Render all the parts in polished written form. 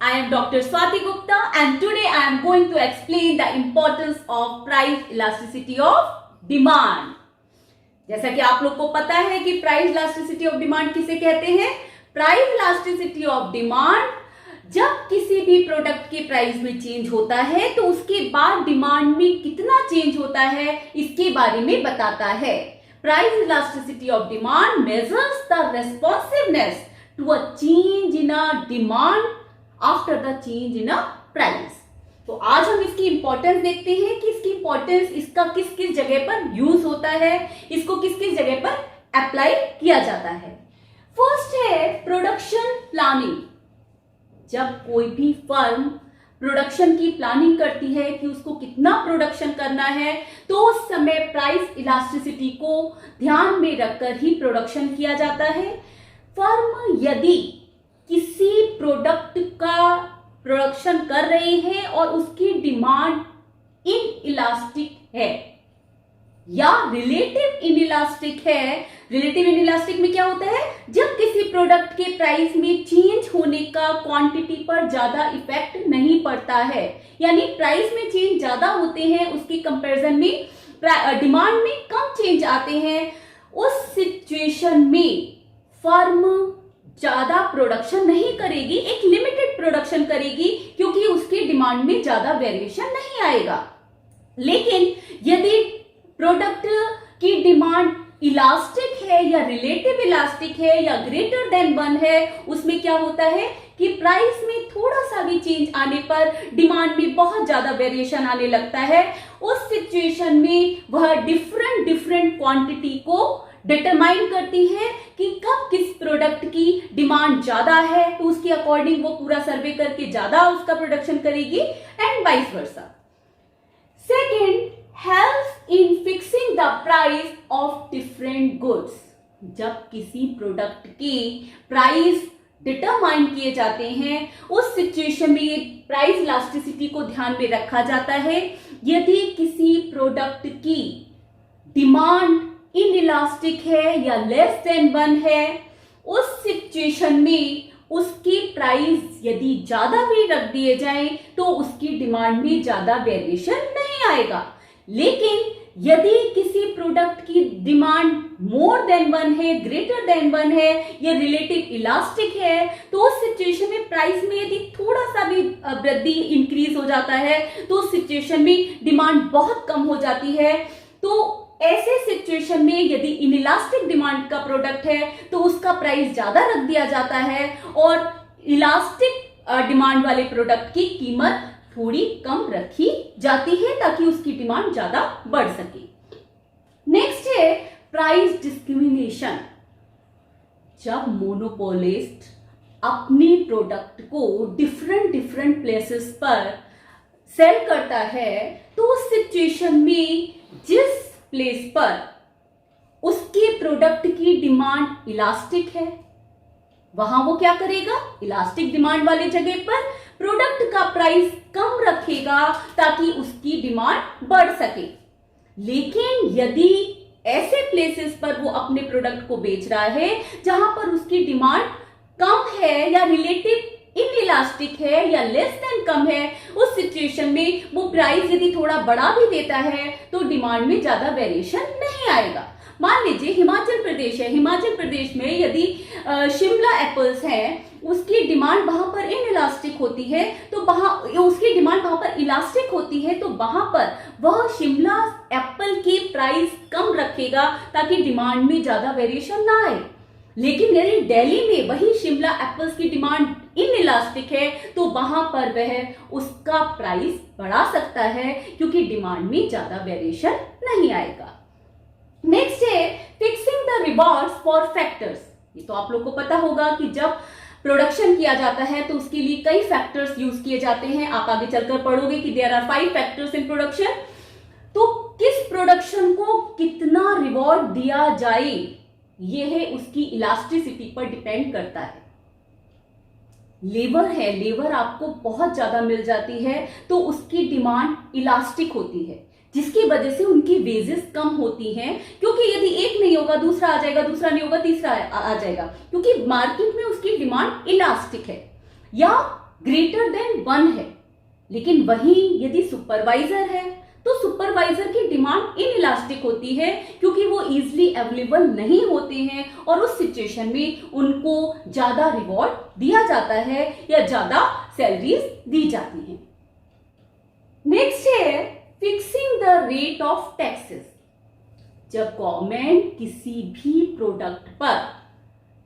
I am Dr. Swati Gupta and today I am going to explain the importance of price elasticity of demand. जैसा कि आप लोग को पता है कि प्राइस इलास्टिसिटी ऑफ डिमांड किसे कहते हैं। प्राइस इलास्टिसिटी ऑफ डिमांड जब किसी भी प्रोडक्ट के प्राइस में चेंज होता है तो उसके बाद डिमांड में कितना चेंज होता है इसके बारे में बताता है। Price elasticity of demand measures the responsiveness to a change in a demand after the change in a price. तो आज हम इसकी इंपॉर्टेंस देखते हैं कि इसकी इंपॉर्टेंस, इसका किस किस जगह पर यूज होता है, इसको किस किस जगह पर अप्लाई किया जाता है। फर्स्ट है प्रोडक्शन प्लानिंग। जब कोई भी फर्म प्रोडक्शन की प्लानिंग करती है कि उसको कितना प्रोडक्शन करना है तो उस समय प्राइस इलास्टिसिटी को ध्यान में रखकर ही प्रोडक्शन किया जाता है। फर्म यदि किसी प्रोडक्ट का प्रोडक्शन कर रहे हैं और उसकी डिमांड इन इलास्टिक है या रिलेटिव इन इलास्टिक है। रिलेटिव इन इलास्टिक में क्या होता है, जब किसी प्रोडक्ट के प्राइस में चेंज होने का क्वांटिटी पर ज्यादा इफेक्ट नहीं पड़ता है, यानी प्राइस में चेंज ज्यादा होते हैं उसकी कंपैरिजन में डिमांड में कम चेंज आते हैं, उस सिचुएशन में फर्म ज्यादा प्रोडक्शन नहीं करेगी, एक लिमिटेड प्रोडक्शन करेगी क्योंकि उसकी डिमांड में ज्यादा वेरिएशन नहीं आएगा। लेकिन यदि प्रोडक्ट की डिमांड इलास्टिक है या रिलेटिव इलास्टिक है या ग्रेटर देन 1 है, उसमें क्या होता है कि प्राइस में थोड़ा सा भी चेंज आने पर डिमांड में बहुत ज्यादा वेरिएशन आने लगता है। उस सिचुएशन में वह डिफरेंट क्वांटिटी को डिटरमाइन करती है कि कब किस प्रोडक्ट की डिमांड ज्यादा है तो उसके अकॉर्डिंग वो पूरा सर्वे करके ज्यादा उसका प्रोडक्शन करेगी and vice versa. Second, help in fixing the price of different goods. जब किसी प्रोडक्ट की प्राइस डिटरमाइन किए जाते हैं उस सिचुएशन में ये प्राइस इलास्टिसिटी को ध्यान में रखा जाता है। यदि किसी प्रोडक्ट की डिमांड इन इलास्टिक है या लेस देन 1 है, उस सिचुएशन में उसकी प्राइस यदि ज्यादा भी रख दिए जाए तो उसकी डिमांड में ज्यादा वेरिएशन नहीं आएगा। लेकिन यदि किसी प्रोडक्ट की डिमांड मोर देन 1 है, ग्रेटर देन 1 है या रिलेटिव इलास्टिक है तो उस सिचुएशन में प्राइस में यदि थोड़ा सा भी वृद्धि इंक्रीज हो जाता है तो उस सिचुएशन में डिमांड बहुत कम हो जाती है। तो ऐसे सिचुएशन में यदि इनइलास्टिक डिमांड का प्रोडक्ट है तो उसका प्राइस ज्यादा रख दिया जाता है और इलास्टिक डिमांड वाले प्रोडक्ट की कीमत थोड़ी कम रखी जाती है ताकि उसकी डिमांड ज्यादा बढ़ सके। नेक्स्ट है प्राइस डिस्क्रिमिनेशन। जब मोनोपोलिस्ट अपने प्रोडक्ट को डिफरेंट प्लेसेस पर सेल करता है तो उस सिचुएशन में जिस प्लेस पर उसके प्रोडक्ट की डिमांड इलास्टिक है वहां वो क्या करेगा, इलास्टिक डिमांड वाली जगह पर प्रोडक्ट का प्राइस कम रखेगा ताकि उसकी डिमांड बढ़ सके। लेकिन यदि ऐसे प्लेसेस पर वो अपने प्रोडक्ट को बेच रहा है जहां पर उसकी डिमांड कम है या रिलेटिव इन इलास्टिक है या लेस देन कम है, उस सिचुएशन में वो प्राइस यदि थोड़ा बढ़ा भी देता है तो डिमांड में ज्यादा वेरिएशन नहीं आएगा। मान लीजिए हिमाचल प्रदेश है, हिमाचल प्रदेश में यदि शिमला एप्पल्स हैं, उसकी डिमांड वहां पर इन इलास्टिक होती है तो वहां उसकी डिमांड वहां पर इलास्टिक होती है तो वहां पर वह शिमला एप्पल की प्राइस कम रखेगा ताकि डिमांड में ज्यादा वेरिएशन ना आए। लेकिन यदि दिल्ली में वही शिमला एप्पल्स की डिमांड इन इलास्टिक है तो वहां पर वह उसका प्राइस बढ़ा सकता है क्योंकि डिमांड में ज्यादा वेरिएशन नहीं आएगा। नेक्स्ट है fixing the rewards for factors. ये तो आप लोग को पता होगा कि जब प्रोडक्शन किया जाता है तो उसके लिए कई फैक्टर्स यूज किए जाते हैं। आप आगे चलकर पढ़ोगे कि there are 5 factors in production. तो किस प्रोडक्शन को कितना रिवॉर्ड दिया जाए यह उसकी इलास्टिसिटी पर डिपेंड करता है। लेबर है, लेबर आपको बहुत ज्यादा मिल जाती है तो उसकी डिमांड इलास्टिक होती है जिसकी वजह से उनकी वेजेस कम होती हैं, क्योंकि यदि एक नहीं होगा दूसरा आ जाएगा, दूसरा नहीं होगा तीसरा आ जाएगा, क्योंकि मार्केट में उसकी डिमांड इलास्टिक है। या ग्रेटर देन 1 है, लेकिन वहीं यदि सुपरवाइजर है तो सुपरवाइजर की डिमांड इनइलास्टिक होती है, क्योंकि वो इजीली अवेलेबल नहीं होते हैं और उस सिचुएशन में उनको ज्यादा रिवॉर्ड दिया जाता है या ज्यादा सैलरीज दी जाती हैं। नेक्स्ट है fixing the rate of taxes. जब गवर्नमेंट किसी भी प्रोडक्ट पर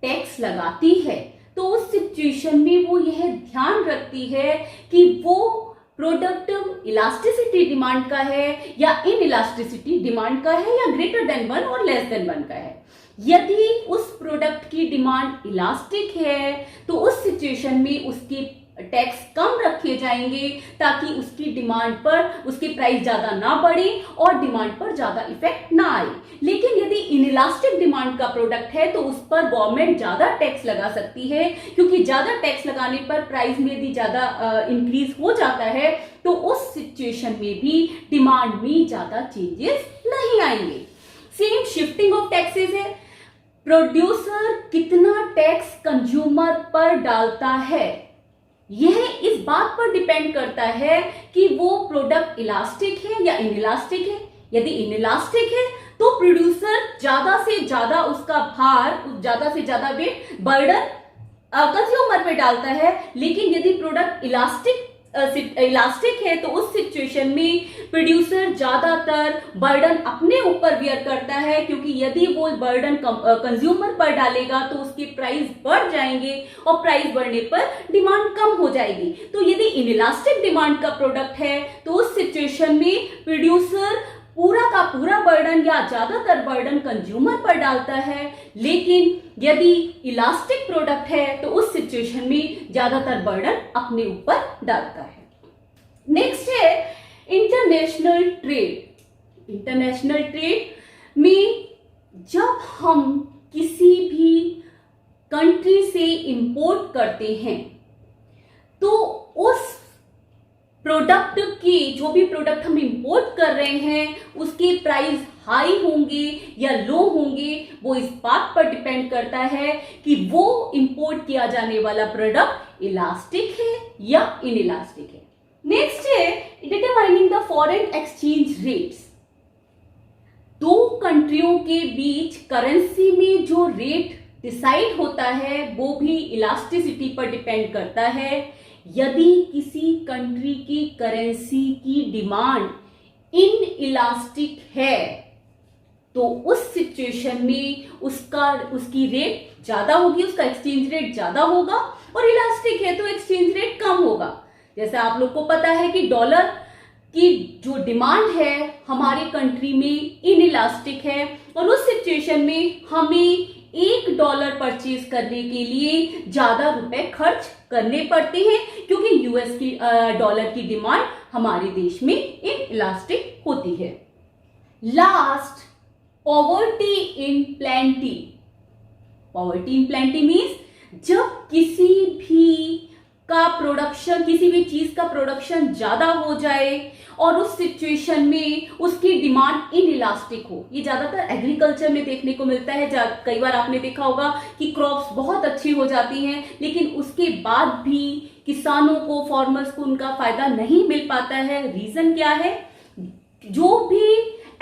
टैक्स लगाती है तो उस सिचुएशन में वो यह ध्यान रखती है कि वो प्रोडक्ट इलास्टिसिटी डिमांड का है या इन इलास्टिसिटी डिमांड का है या ग्रेटर देन 1 और लेस देन 1 का है। यदि उस प्रोडक्ट की डिमांड इलास्टिक है तो उस सिचुएशन में उसकी टैक्स कम रखे जाएंगे ताकि उसकी डिमांड पर उसकी प्राइस ज्यादा ना बढ़े और डिमांड पर ज्यादा इफेक्ट ना आए। लेकिन यदि इनइलास्टिक डिमांड का प्रोडक्ट है तो उस पर गवर्नमेंट ज्यादा टैक्स लगा सकती है, क्योंकि ज्यादा टैक्स लगाने पर प्राइस में यदि ज्यादा इंक्रीज हो जाता है तो उस सिचुएशन में भी डिमांड में ज्यादा चेंजेस नहीं आएंगे। सेम शिफ्टिंग ऑफ टैक्सेस है। प्रोड्यूसर कितना टैक्स कंज्यूमर पर डालता है, यह इस बात पर डिपेंड करता है कि वो प्रोडक्ट इलास्टिक है या इनइलास्टिक है। यदि इनइलास्टिक है तो प्रोड्यूसर ज्यादा से ज्यादा उसका भार, ज्यादा से ज्यादा वेट बर्डन कंज्यूमर पे डालता है। लेकिन यदि प्रोडक्ट इलास्टिक है तो उस सिचुएशन में प्रोड्यूसर ज्यादातर बर्डन अपने ऊपर बियर करता है, क्योंकि यदि वो बर्डन कंज्यूमर पर डालेगा तो उसकी प्राइस बढ़ जाएंगे और प्राइस बढ़ने पर डिमांड कम हो जाएगी। तो यदि इनइलास्टिक डिमांड का प्रोडक्ट है तो उस सिचुएशन में प्रोड्यूसर पूरा का पूरा बर्डन या ज्यादातर बर्डन कंज्यूमर पर डालता है। लेकिन यदि इलास्टिक प्रोडक्ट है तो उस सिचुएशन में ज्यादातर बर्डन अपने ऊपर डालता है। नेक्स्ट है इंटरनेशनल ट्रेड। इंटरनेशनल ट्रेड में जब हम किसी भी कंट्री से इंपोर्ट करते हैं तो उस प्रोडक्ट की, जो भी प्रोडक्ट हम इंपोर्ट कर रहे हैं, उसकी प्राइस हाई होंगे या लो होंगे, वो इस बात पर डिपेंड करता है कि वो इंपोर्ट किया जाने वाला प्रोडक्ट इलास्टिक है या इनइलास्टिक है। नेक्स्ट है determining the foreign exchange rates. दो कंट्रियों के बीच करेंसी में जो रेट डिसाइड होता है वो भी इलास्टिसिटी पर डिपेंड करता है। यदि किसी कंट्री की करेंसी की डिमांड इनइलास्टिक है तो उस सिचुएशन में उसकी रेट ज्यादा होगी, उसका एक्सचेंज रेट ज्यादा होगा, और इलास्टिक है तो एक्सचेंज रेट कम होगा। जैसे आप लोग को पता है कि डॉलर की जो डिमांड है हमारी कंट्री में इनइलास्टिक है और उस सिचुएशन में हमें $1 परचेज करने के लिए ज्यादा रुपए खर्च करने पड़ते हैं, क्योंकि यूएस की डॉलर की डिमांड हमारे देश में इनइलास्टिक होती है। Last, poverty in plenty. Poverty in plenty means जब किसी भी चीज का प्रोडक्शन ज्यादा हो जाए और उस सिचुएशन में उसकी डिमांड इनइलास्टिक हो। ये ज्यादातर एग्रीकल्चर में देखने को मिलता है। कई बार आपने देखा होगा कि क्रॉप्स बहुत अच्छी हो जाती हैं, लेकिन उसके बाद भी किसानों को, फार्मर्स को उनका फायदा नहीं मिल पाता है। रीजन क्या है? जो भी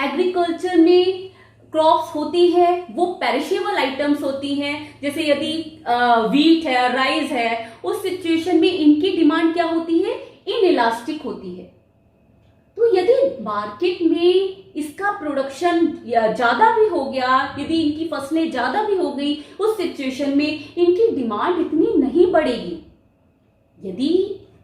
एग्रीकल्चर में क्रॉप्स होती है वो पेरिशेबल आइटम्स होती हैं। जैसे यदि व्हीट है, राइस है, उस सिचुएशन में इनकी डिमांड क्या होती है? इनइलास्टिक होती है। तो यदि मार्केट में इसका प्रोडक्शन ज्यादा भी हो गया, यदि इनकी फसलें ज्यादा भी हो गई, उस सिचुएशन में इनकी डिमांड इतनी नहीं बढ़ेगी। यदि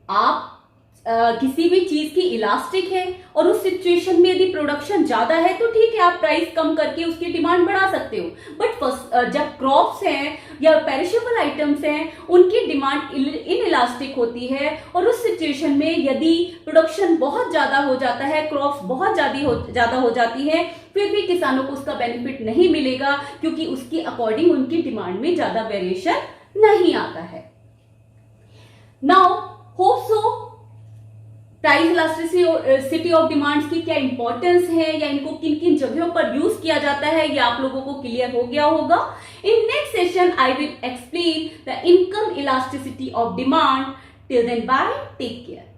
आप किसी भी चीज की इलास्टिक है और उस सिचुएशन में यदि प्रोडक्शन ज्यादा है तो ठीक है, आप प्राइस कम करके उसकी डिमांड बढ़ा सकते हो। बट जब क्रॉप्स हैं या पेरिशेबल आइटम्स हैं, उनकी डिमांड इनइलास्टिक होती है और उस सिचुएशन में यदि प्रोडक्शन बहुत ज्यादा हो जाता है, क्रॉप्स बहुत ज्यादा हो जाती है, फिर भी किसानों को उसका बेनिफिट नहीं मिलेगा, क्योंकि उसकी अकॉर्डिंग उनकी डिमांड में ज्यादा वेरिएशन नहीं आता है। Now hope so price elasticity of demands की क्या इंपॉर्टेंस है या इनको किन किन जगहों पर यूज किया जाता है, ये आप लोगों को क्लियर हो गया होगा। In next session I will explain the income elasticity of demand till then bye, take care.